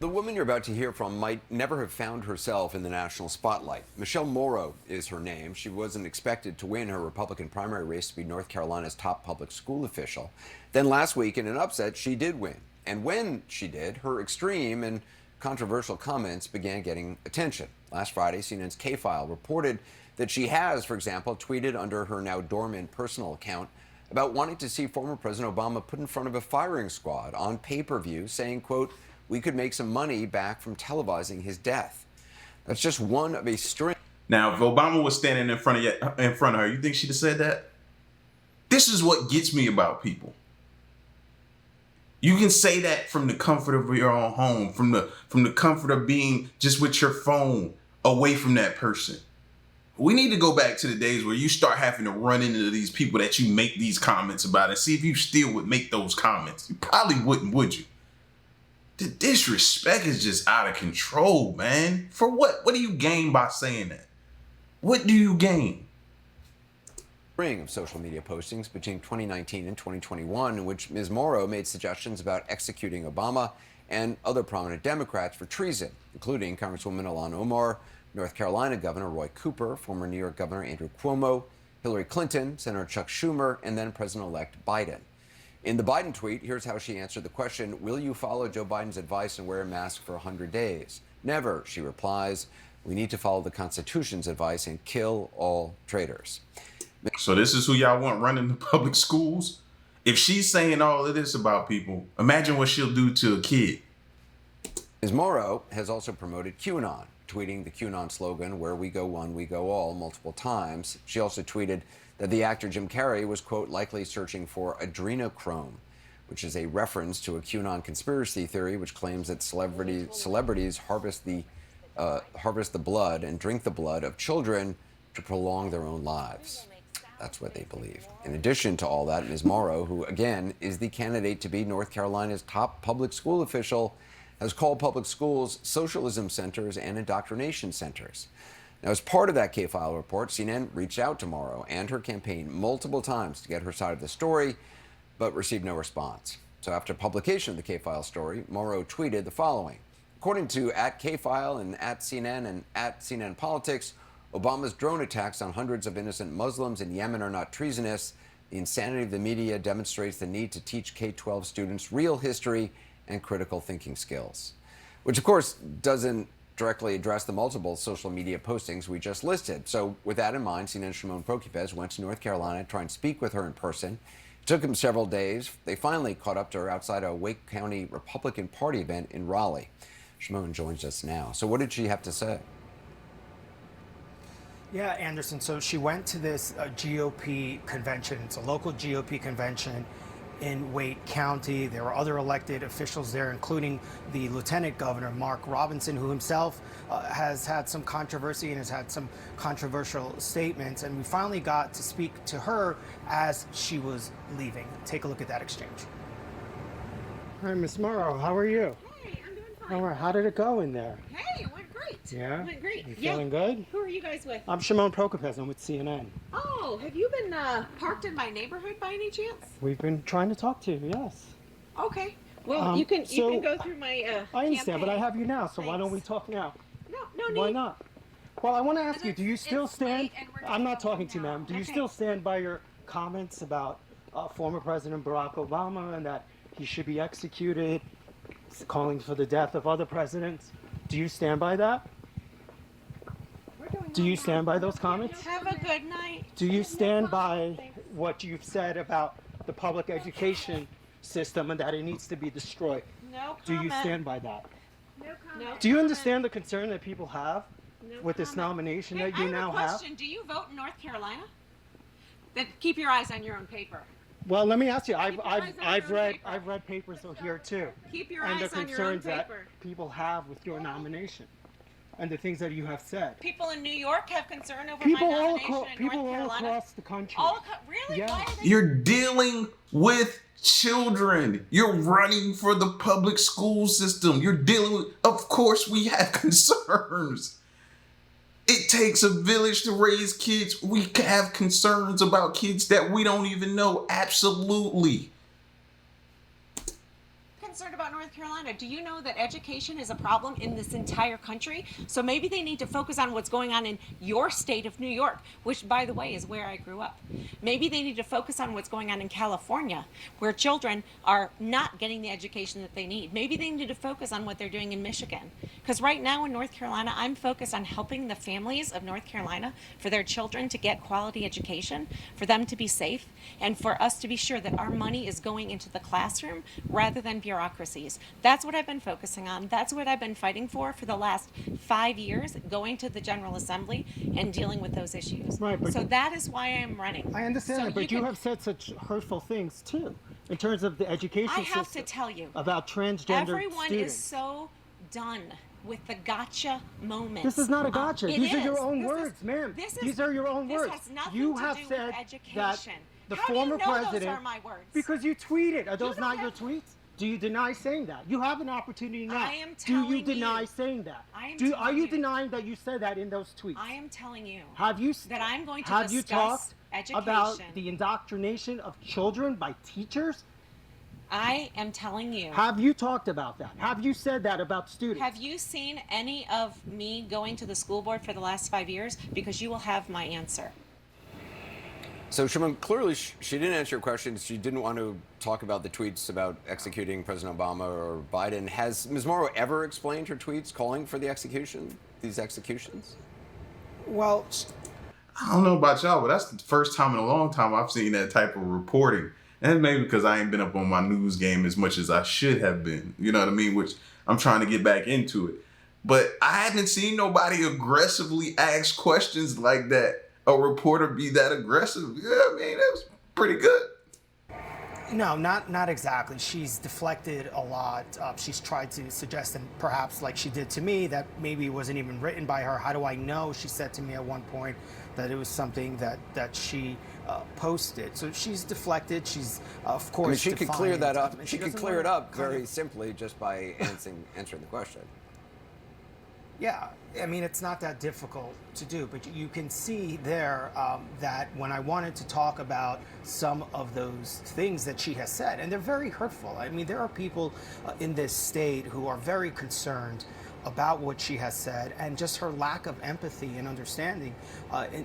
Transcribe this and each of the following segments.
The woman you're about to hear from might never have found herself in the national spotlight. Michelle Morrow is her name. She wasn't expected to win her Republican primary race to be North Carolina's top public school official. Then last week, in an upset, she did win. And when she did, her extreme and controversial comments began getting attention. Last Friday, CNN's K-File reported that she has, for example, tweeted under her now dormant personal account about wanting to see former President Obama put in front of a firing squad on pay-per-view, saying, quote, "We could make some money back from televising his death." That's just one of a string. Now, if Obama was standing in front of her, you think she'd have said that? This is what gets me about people. You can say that from the comfort of your own home, from the comfort of being just with your phone away from that person. We need to go back to the days where you start having to run into these people that you make these comments about and see if you still would make those comments. You probably wouldn't, would you? The disrespect is just out of control, man. For what? What do you gain by saying that? What do you gain? String of social media postings between 2019 and 2021 in which Ms. Morrow made suggestions about executing Obama and other prominent Democrats for treason, including Congresswoman Ilhan Omar, North Carolina Governor Roy Cooper, former New York Governor Andrew Cuomo, Hillary Clinton, Senator Chuck Schumer, and then President-elect Biden. In the Biden tweet, here's how she answered the question, "Will you follow Joe Biden's advice and wear a mask for 100 days? Never," she replies. "We need to follow the Constitution's advice and kill all traitors." So this is who y'all want running the public schools? If she's saying all of this about people, imagine what she'll do to a kid. Ms. Morrow has also promoted QAnon, tweeting the QAnon slogan, "Where we go one, we go all," multiple times. She also tweeted that the actor Jim Carrey was, quote, likely searching for adrenochrome, which is a reference to a QAnon conspiracy theory which claims that celebrities harvest the blood and drink the blood of children to prolong their own lives. That's what they believe. In addition to all that, Ms. Morrow, who again is the candidate to be North Carolina's top public school official, has called public schools socialism centers and indoctrination centers. Now, as part of that K-File report, CNN reached out to Morrow and her campaign multiple times to get her side of the story, but received no response. So after publication of the K-File story, Morrow tweeted the following. According to @K-File and @CNN and @CNN Politics, Obama's drone attacks on hundreds of innocent Muslims in Yemen are not treasonous. The insanity of the media demonstrates the need to teach K-12 students real history and critical thinking skills, which of course doesn't directly address the multiple social media postings we just listed. So with that in mind, CNN's Shimon Prokupecz went to North Carolina to try and speak with her in person. It took him several days. They finally caught up to her outside a Wake County Republican Party event in Raleigh. Shimon joins us now. So what did she have to say? Yeah, Anderson, so she went to this GOP convention. It's a local GOP convention in Wake County. There were other elected officials there, including the Lieutenant Governor, Mark Robinson, who himself has had some controversy and has had some controversial statements. And we finally got to speak to her as she was leaving. Take a look at that exchange. Hi, Miss Morrow. How are you? Hey, I'm doing fine. All right. How did it go in there? Hey, it went great. Yeah? It went great. You feeling good? Who are you guys with? I'm Shimon Prokupecz. I'm with CNN. Oh, have you been parked in my neighborhood by any chance? We've been trying to talk to you, yes. Okay. Well, you can go through my I understand, campaign. but I have you now, so why don't we Thanks. talk now? No need. Why not? Well, I want to ask you, do you still it's stand? late and we're I'm not talking talking to you, now. ma'am. Do you Okay. still stand by your comments about former President Barack Obama and that he should be executed, calling for the death of other presidents? Do you stand by that? Do you stand by those comments? Have a good night. Do you stand by what you've said about the public education system and that it needs to be destroyed? No comment. Do you stand by that? No comment. Do you understand the concern that people have No with this comment. nomination Hey, that you now I have a have? question. Do you vote in North Carolina? Then keep your eyes on your own paper. Well, let me ask you. Keep your eyes on I've your own read paper. papers here too, Keep your and the eyes on your own concerns that paper. people have with your nomination, and the things that you have said. People in New York have concern over People my all nomination across, in people North all Carolina. across the country. Really? Yeah. Why are they? You're dealing with children. You're running for the public school system. You're dealing with, of course, we have concerns. It takes a village to raise kids. We have concerns about kids that we don't even know. Absolutely. concerned about North Carolina. Do you know that education is a problem in this entire country? So maybe they need to focus on what's going on in your state of New York, which, by the way, is where I grew up. Maybe they need to focus on what's going on in California, where children are not getting the education that they need. Maybe they need to focus on what they're doing in Michigan. Because right now in North Carolina, I'm focused on helping the families of North Carolina for their children to get quality education, for them to be safe, and for us to be sure that our money is going into the classroom rather than bureaucracies. That's what I've been focusing on. That's what I've been fighting for the last 5 years, going to the General Assembly and dealing with those issues. Right, but so that is why I'm running. I understand So that, but you have said such hurtful things too, in terms of the education I have system. to tell you, about transgender everyone students. is so done with the gotcha moments. This is not a gotcha. It These are is. your own This words, ma'am. this is- These are your own this words. has nothing You to have do said with that education. the How former do you know president. those are my words? Because you tweeted. Are those don't not your have- tweets? Do you deny saying that? You have an opportunity now. I am Do you telling deny you. saying that? I am Are telling you you. denying that you said that in those tweets? I am telling you Have you that I'm going to have you discuss talked education. about the indoctrination of children by teachers? I am telling you. Have you talked about that? Have you said that about students? Have you seen any of me going to the school board for the last 5 years? Because you will have my answer. So, Shimon, clearly she didn't answer your questions. She didn't want to talk about the tweets about executing President Obama or Biden. Has Ms. Morrow ever explained her tweets calling for these executions? Well, I don't know about y'all, but that's the first time in a long time I've seen that type of reporting. And maybe because I ain't been up on my news game as much as I should have been. You know what I mean? Which I'm trying to get back into it. But I haven't seen nobody aggressively ask questions like that. A reporter be that aggressive. Yeah, I mean, that was pretty good. no, not exactly. She's deflected a lot. She's tried to suggest, and perhaps like she did to me, that maybe it wasn't even written by her. How do I know? She said to me at one point that it was something that she posted. So she's deflected. She's, of course, I mean, she could clear that up. and She could doesn't clear it wanna up kind very of- simply just by answering the question. Yeah, I mean, it's not that difficult to do, but you can see there that when I wanted to talk about some of those things that she has said, and they're very hurtful. I mean, there are people in this state who are very concerned about what she has said and just her lack of empathy and understanding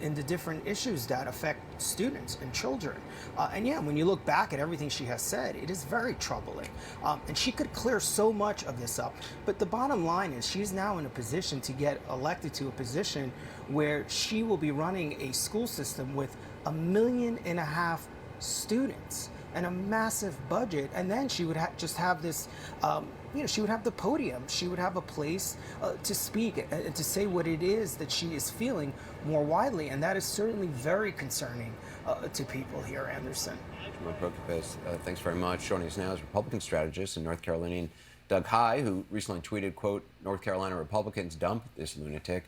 in the different issues that affect students and children. And yeah, when you look back at everything she has said, it is very troubling. And she could clear so much of this up. But the bottom line is she's now in a position to get elected to a position where she will be running a school system with 1.5 million students and a massive budget, and then she would just have this, she would have the podium, she would have a place to speak and to say what it is that she is feeling more widely, and that is certainly very concerning to people here, Anderson. Thanks very much. Joining us now is Republican strategist and North Carolinian Doug High, who recently tweeted, quote, "North Carolina Republicans dump this lunatic."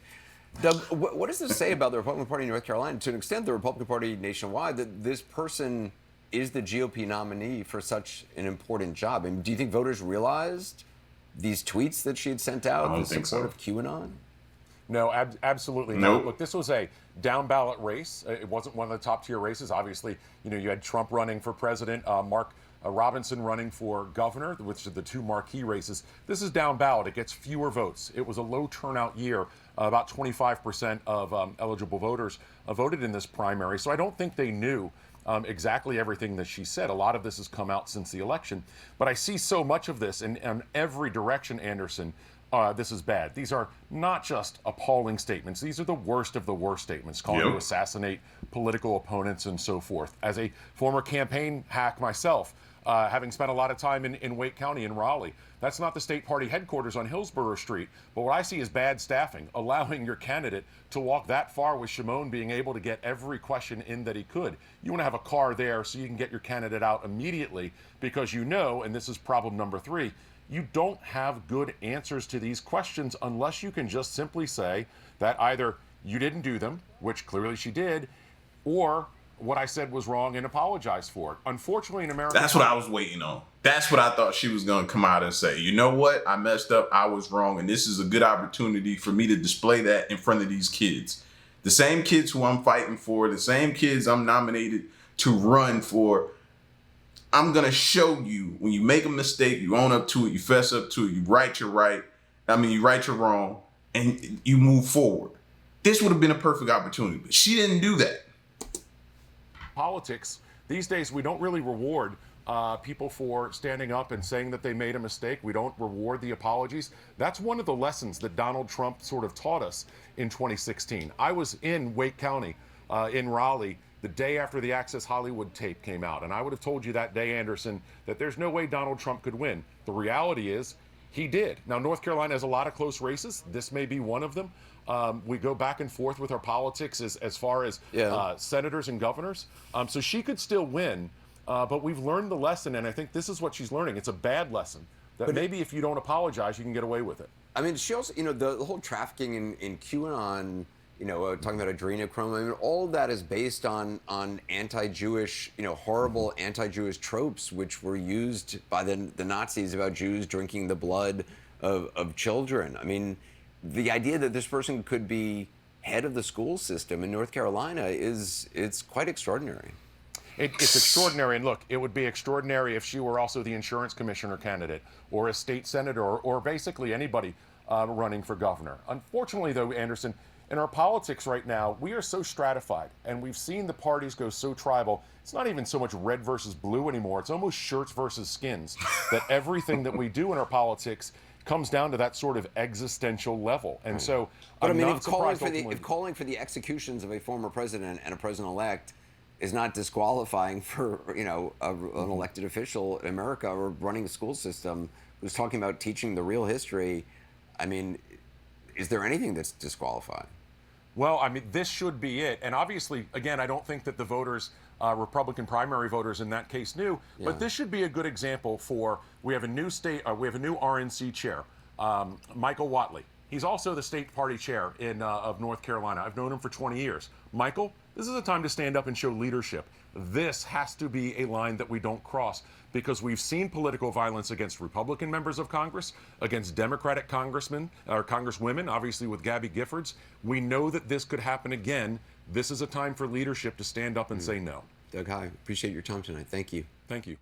Doug, what does this say about the Republican Party in North Carolina? To an extent, the Republican Party nationwide, that this person is the GOP nominee for such an important job. I mean, do you think voters realized these tweets that she had sent out in support of QAnon? No, absolutely Nope. not. Look, this was a down ballot race. It wasn't one of the top tier races. Obviously, you had Trump running for president, Mark Robinson running for governor, which are the two marquee races. This is down ballot. It gets fewer votes. It was a low turnout year. About 25% of eligible voters voted in this primary. So I don't think they knew exactly everything that she said. A lot of this has come out since the election. But I see so much of this in every direction, Anderson. This is bad. These are not just appalling statements. These are the worst of the worst statements, calling to assassinate political opponents and so forth. As a former campaign hack myself, having spent a lot of time in Wake County in Raleigh, that's not the state party headquarters on Hillsborough Street. But what I see is bad staffing, allowing your candidate to walk that far with Shimon being able to get every question in that he could. You want to have a car there so you can get your candidate out immediately because and this is problem number 3, you don't have good answers to these questions unless you can just simply say that either you didn't do them, which clearly she did, or what I said was wrong and apologize for it. Unfortunately, in America, That's what I was waiting on. That's what I thought she was going to come out and say. You know what? I messed up. I was wrong. And this is a good opportunity for me to display that in front of these kids. The same kids who I'm fighting for, the same kids I'm nominated to run for I'm going to show you when you make a mistake, you own up to it, you fess up to it, you right your right. You right your wrong, and you move forward. This would have been a perfect opportunity, but she didn't do that. Politics, these days, we don't really reward people for standing up and saying that they made a mistake. We don't reward the apologies. That's one of the lessons that Donald Trump sort of taught us in 2016. I was in Wake County, in Raleigh, the day after the Access Hollywood tape came out. And I would have told you that day, Anderson, that there's no way Donald Trump could win. The reality is he did. Now, North Carolina has a lot of close races. This may be one of them. We go back and forth with our politics as far as senators and governors. So she could still win. But we've learned the lesson, and I think this is what she's learning. It's a bad lesson, that maybe if you don't apologize, you can get away with it. I mean, she also, the whole trafficking in QAnon, talking about adrenochrome, I mean, all of that is based on anti-Jewish, horrible anti-Jewish tropes, which were used by the Nazis about Jews drinking the blood of children. I mean, the idea that this person could be head of the school system in North Carolina it's quite extraordinary. It's extraordinary, and look, it would be extraordinary if she were also the insurance commissioner candidate or a state senator or basically anybody running for governor. Unfortunately, though, Anderson, in our politics right now, we are so stratified, and we've seen the parties go so tribal. It's not even so much red versus blue anymore. It's almost shirts versus skins, that everything that we do in our politics comes down to that sort of existential level. And so, but I'm I mean, not surprised ultimately. if calling for the executions of a former president and a president-elect is not disqualifying for an elected official in America or running a school system who's talking about teaching the real history, I mean, is there anything that's disqualifying? Well, I mean, this should be it. And obviously, again, I don't think that the voters, Republican primary voters in that case knew, but this should be a good example for, we have a new RNC chair, Michael Whatley. He's also the state party chair of North Carolina. I've known him for 20 years. Michael, this is a time to stand up and show leadership. This has to be a line that we don't cross, because we've seen political violence against Republican members of Congress, against Democratic congressmen or congresswomen, obviously with Gabby Giffords. We know that this could happen again. This is a time for leadership to stand up and say no. Doug High, appreciate your time tonight. Thank you. Thank you.